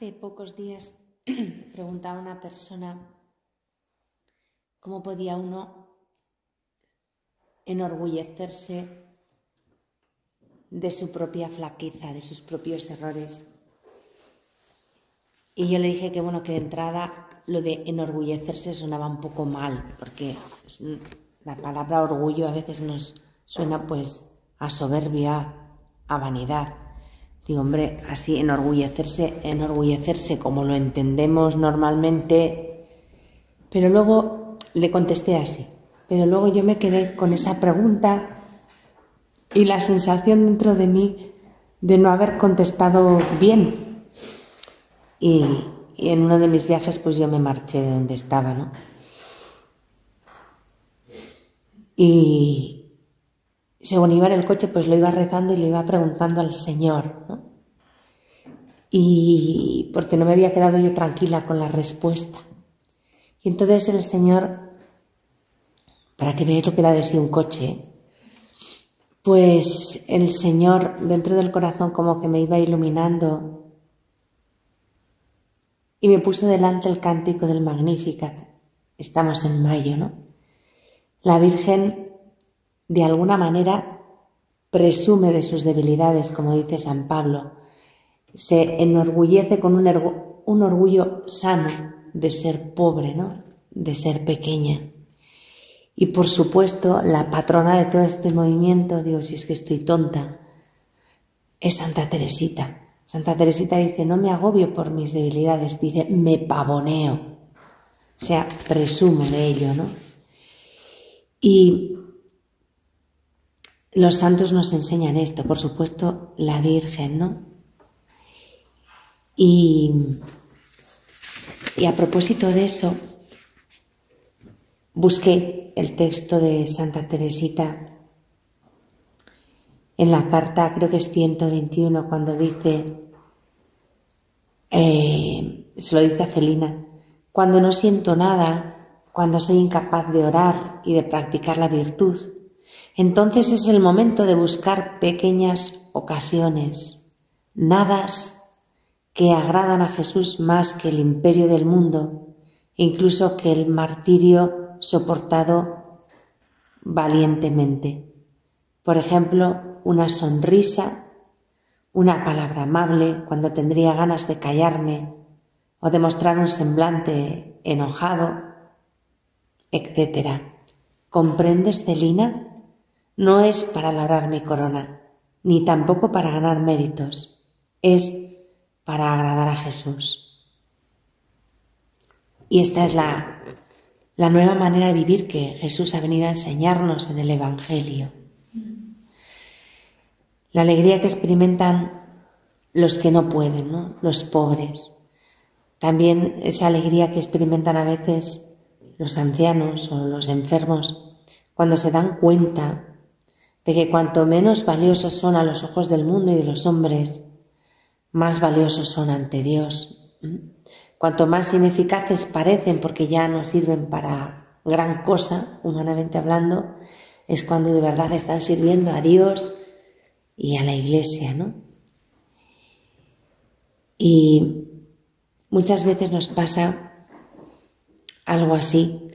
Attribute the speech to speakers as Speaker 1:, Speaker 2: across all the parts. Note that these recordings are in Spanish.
Speaker 1: Hace pocos días preguntaba a una persona cómo podía uno enorgullecerse de su propia flaqueza, de sus propios errores. Y yo le dije que bueno, que de entrada lo de enorgullecerse sonaba un poco mal, porque la palabra orgullo a veces nos suena pues a soberbia, a vanidad. Digo, hombre, así enorgullecerse como lo entendemos normalmente. Pero luego le contesté así. Pero luego yo me quedé con esa pregunta y la sensación dentro de mí de no haber contestado bien. Y en uno de mis viajes pues yo me marché de donde estaba, ¿no? Y según iba en el coche pues lo iba rezando y le iba preguntando al Señor, ¿no? Y porque no me había quedado yo tranquila con la respuesta. Y entonces el Señor, para que veáis lo que da de sí un coche, pues el Señor dentro del corazón como que me iba iluminando y me puso delante el cántico del Magnificat. Estamos en mayo, ¿no? La Virgen de alguna manera presume de sus debilidades, como dice San Pablo. Se enorgullece con un orgullo sano de ser pobre, ¿no? De ser pequeña. Y por supuesto, la patrona de todo este movimiento, digo, si es que estoy tonta, es Santa Teresita. Santa Teresita dice, no me agobio por mis debilidades, dice, me pavoneo. O sea, presumo de ello, ¿no? Y los santos nos enseñan esto, por supuesto, la Virgen, ¿no? Y a propósito de eso, busqué el texto de Santa Teresita en la carta, creo que es 121, cuando dice, se lo dice a Celina, cuando no siento nada, cuando soy incapaz de orar y de practicar la virtud, entonces es el momento de buscar pequeñas ocasiones, nadas que agradan a Jesús más que el imperio del mundo, incluso que el martirio soportado valientemente. Por ejemplo, una sonrisa, una palabra amable cuando tendría ganas de callarme o de mostrar un semblante enojado, etc. ¿Comprendes, Celina? No es para labrar mi corona, ni tampoco para ganar méritos. Es para agradar a Jesús. Y esta es la nueva manera de vivir que Jesús ha venido a enseñarnos en el Evangelio. La alegría que experimentan los que no pueden, ¿no? Los pobres. También esa alegría que experimentan a veces los ancianos o los enfermos cuando se dan cuenta de que cuanto menos valiosos son a los ojos del mundo y de los hombres, más valiosos son ante Dios. Cuanto más ineficaces parecen porque ya no sirven para gran cosa, humanamente hablando, es cuando de verdad están sirviendo a Dios y a la Iglesia, ¿no? Y muchas veces nos pasa algo así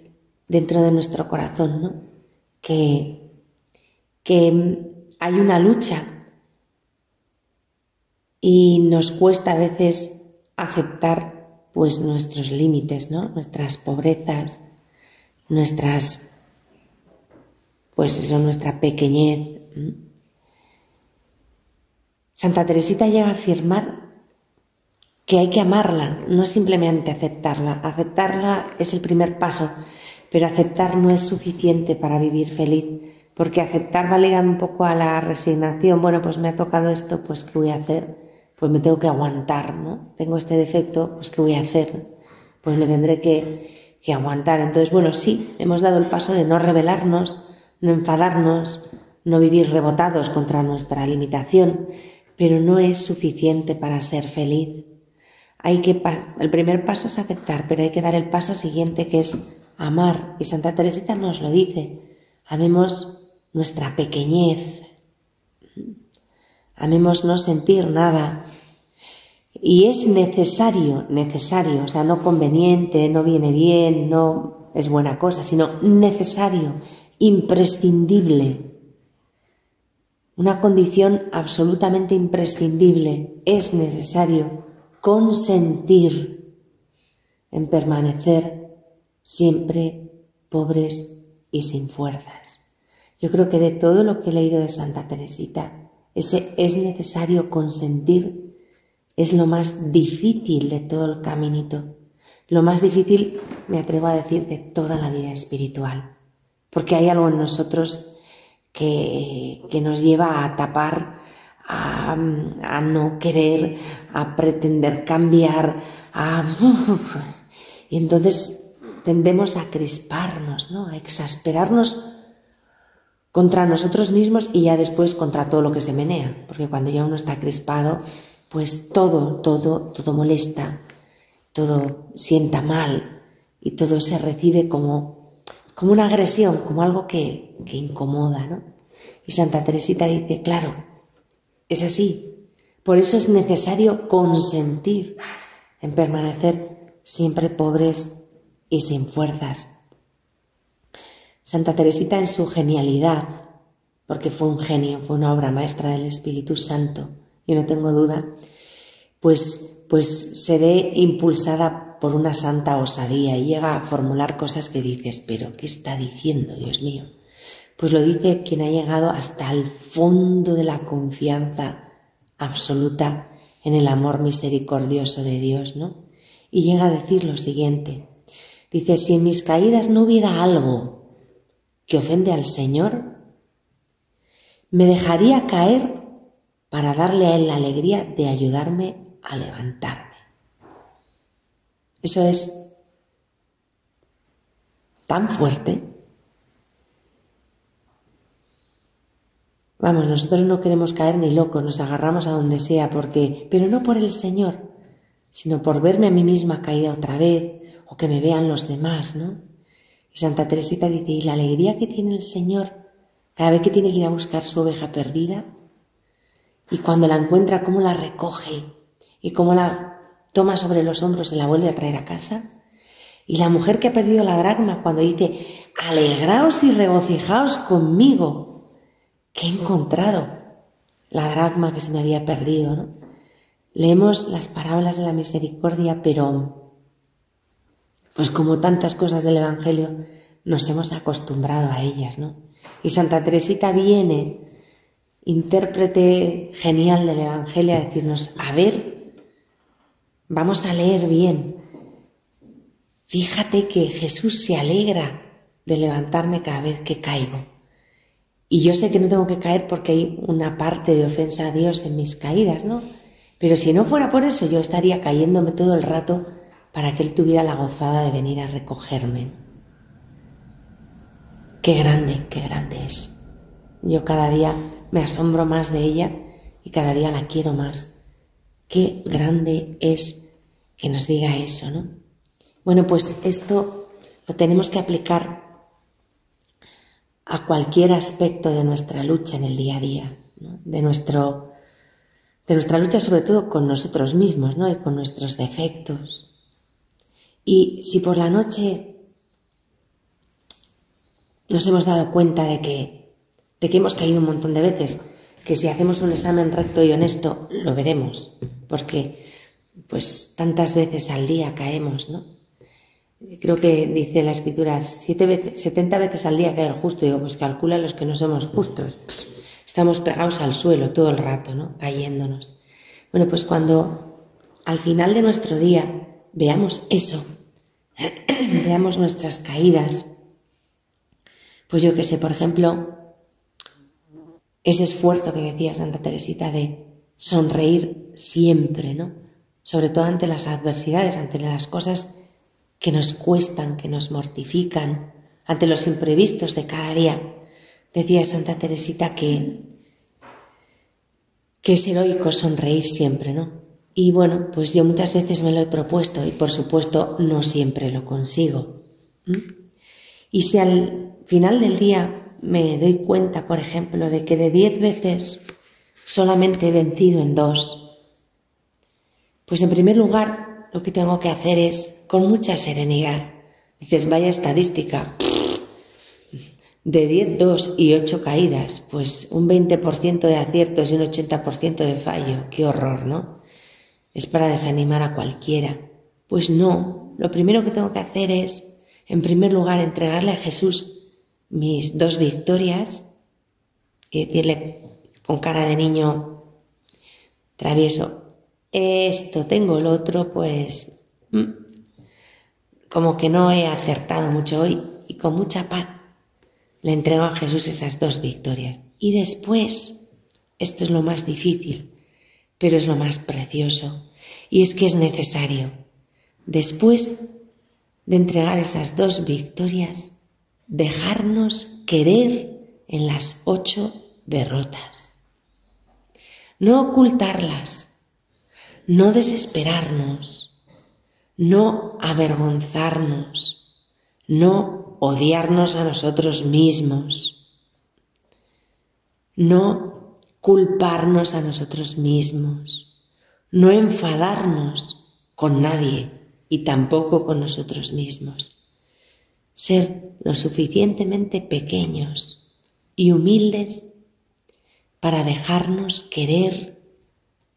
Speaker 1: dentro de nuestro corazón, ¿no? Que hay una lucha y nos cuesta a veces aceptar pues nuestros límites, ¿no? Nuestras pobrezas, nuestra pequeñez. Santa Teresita llega a afirmar que hay que amarla, no simplemente aceptarla. Aceptarla es el primer paso, pero aceptar no es suficiente para vivir feliz, porque aceptar va ligado un poco a la resignación. Bueno, pues me ha tocado esto, pues ¿qué voy a hacer? Pues me tengo que aguantar, ¿no? Tengo este defecto, pues ¿qué voy a hacer? Pues me tendré que aguantar. Entonces, bueno, sí, hemos dado el paso de no rebelarnos, no enfadarnos, no vivir rebotados contra nuestra limitación, pero no es suficiente para ser feliz. El primer paso es aceptar, pero hay que dar el paso siguiente, que es amar. Y Santa Teresita nos lo dice, amemos nuestra pequeñez, amemos no sentir nada. Y es necesario, o sea, no conveniente, no viene bien, no es buena cosa, sino necesario, imprescindible. Una condición absolutamente imprescindible. Es necesario consentir en permanecer siempre pobres y sin fuerzas. Yo creo que de todo lo que he leído de Santa Teresita, ese es necesario consentir es lo más difícil de todo el caminito. Lo más difícil, me atrevo a decir, de toda la vida espiritual. Porque hay algo en nosotros que nos lleva a tapar, a no querer, a pretender cambiar, y entonces tendemos a crisparnos, ¿no? A exasperarnos contra nosotros mismos y ya después contra todo lo que se menea. Porque cuando ya uno está crispado, pues todo molesta, todo sienta mal y todo se recibe como una agresión, como algo que incomoda, ¿no? Y Santa Teresita dice, claro, es así. Por eso es necesario consentir en permanecer siempre pobres y sin fuerzas. Santa Teresita en su genialidad, porque fue un genio, fue una obra maestra del Espíritu Santo, y no tengo duda, pues se ve impulsada por una santa osadía y llega a formular cosas que dices, pero ¿qué está diciendo, Dios mío? Pues lo dice quien ha llegado hasta el fondo de la confianza absoluta en el amor misericordioso de Dios, ¿no? Y llega a decir lo siguiente, dice, si en mis caídas no hubiera algo que ofende al Señor, me dejaría caer para darle a Él la alegría de ayudarme a levantarme. Eso es tan fuerte. Vamos, nosotros no queremos caer ni locos, nos agarramos a donde sea, pero no por el Señor, sino por verme a mí misma caída otra vez, o que me vean los demás, ¿no? Y Santa Teresita dice, y la alegría que tiene el Señor cada vez que tiene que ir a buscar su oveja perdida, y cuando la encuentra, cómo la recoge y cómo la toma sobre los hombros y la vuelve a traer a casa. Y la mujer que ha perdido la dracma, cuando dice, alegraos y regocijaos conmigo, que he encontrado la dracma que se me había perdido, ¿no? Leemos las parábolas de la misericordia, pero pues como tantas cosas del Evangelio, nos hemos acostumbrado a ellas, ¿no? Y Santa Teresita viene, intérprete genial del Evangelio, a decirnos, a ver, vamos a leer bien. Fíjate que Jesús se alegra de levantarme cada vez que caigo. Y yo sé que no tengo que caer porque hay una parte de ofensa a Dios en mis caídas, ¿no? Pero si no fuera por eso, yo estaría cayéndome todo el rato para que Él tuviera la gozada de venir a recogerme. Qué grande es. Yo cada día me asombro más de ella y cada día la quiero más. Qué grande es que nos diga eso, ¿no? Bueno, pues esto lo tenemos que aplicar a cualquier aspecto de nuestra lucha en el día a día, ¿no? De nuestra lucha sobre todo con nosotros mismos, ¿no? Y con nuestros defectos. Y si por la noche nos hemos dado cuenta de que hemos caído un montón de veces, que si hacemos un examen recto y honesto lo veremos, porque pues tantas veces al día caemos, ¿no? Creo que dice la Escritura 70 veces al día cae el justo. Digo, pues calcula los que no somos justos. Estamos pegados al suelo todo el rato, ¿no? Cayéndonos. Bueno, pues cuando al final de nuestro día veamos eso, veamos nuestras caídas, pues yo qué sé, por ejemplo, ese esfuerzo que decía Santa Teresita de sonreír siempre, ¿no? Sobre todo ante las adversidades, ante las cosas que nos cuestan, que nos mortifican, ante los imprevistos de cada día. Decía Santa Teresita que es heroico sonreír siempre, ¿no? Y bueno, pues yo muchas veces me lo he propuesto y por supuesto no siempre lo consigo. Y si al final del día me doy cuenta, por ejemplo, de que de 10 veces solamente he vencido en 2, Pues en primer lugar, lo que tengo que hacer es, con mucha serenidad, dices, vaya estadística, de 10, 2 y 8 caídas, pues un 20% de aciertos y un 80% de fallo. Qué horror, ¿no? Es para desanimar a cualquiera. Pues no, lo primero que tengo que hacer es, en primer lugar, entregarle a Jesús mis 2 victorias y decirle con cara de niño travieso, esto tengo, lo otro, pues como que no he acertado mucho hoy, y con mucha paz le entrego a Jesús esas 2 victorias. Y después, esto es lo más difícil, pero es lo más precioso, y es que es necesario, después de entregar esas 2 victorias, dejarnos querer en las 8 derrotas. No ocultarlas, no desesperarnos, no avergonzarnos, no odiarnos a nosotros mismos, no culparnos a nosotros mismos, no enfadarnos con nadie y tampoco con nosotros mismos. Ser lo suficientemente pequeños y humildes para dejarnos querer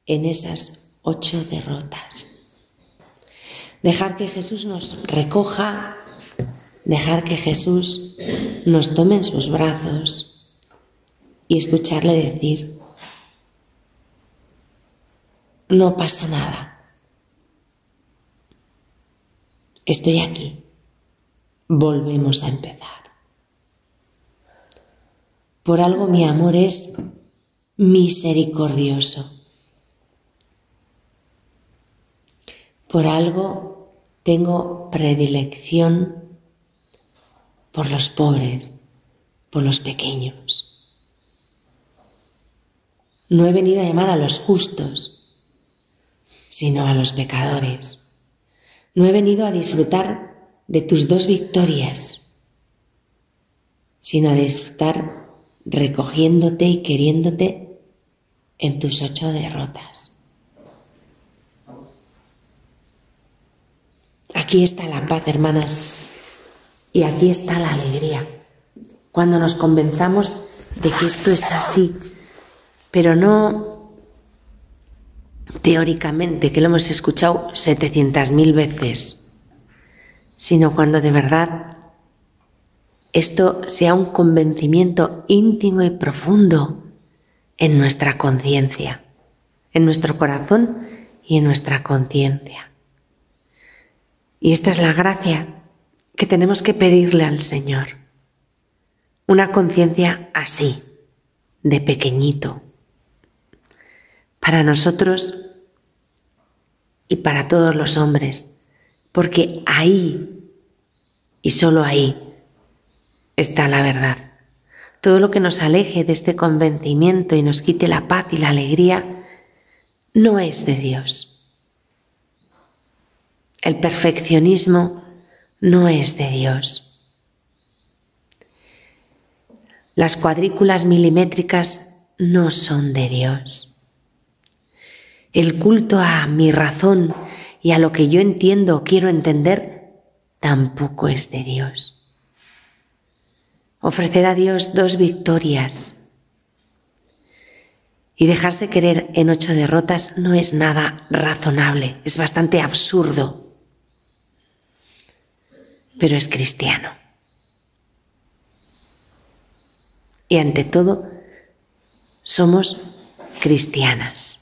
Speaker 1: en esas 8 derrotas. Dejar que Jesús nos recoja, dejar que Jesús nos tome en sus brazos y escucharle decir, no pasa nada, estoy aquí, volvemos a empezar. Por algo mi amor es misericordioso. Por algo tengo predilección por los pobres, por los pequeños. No he venido a llamar a los justos, sino a los pecadores. No he venido a disfrutar de tus 2 victorias, sino a disfrutar recogiéndote y queriéndote en tus 8 derrotas. Aquí está la paz, hermanas, y aquí está la alegría. Cuando nos convenzamos de que esto es así, pero no teóricamente, que lo hemos escuchado 700.000 veces, sino cuando de verdad esto sea un convencimiento íntimo y profundo en nuestra conciencia, en nuestro corazón y en nuestra conciencia. Y esta es la gracia que tenemos que pedirle al Señor. Una conciencia así, de pequeñito, para nosotros y para todos los hombres, porque ahí y solo ahí está la verdad. Todo lo que nos aleje de este convencimiento y nos quite la paz y la alegría no es de Dios. El perfeccionismo no es de Dios. Las cuadrículas milimétricas no son de Dios. El culto a mi razón y a lo que yo entiendo o quiero entender tampoco es de Dios. Ofrecer a Dios 2 victorias y dejarse querer en 8 derrotas no es nada razonable, es bastante absurdo. Pero es cristiano. Y ante todo, somos cristianas.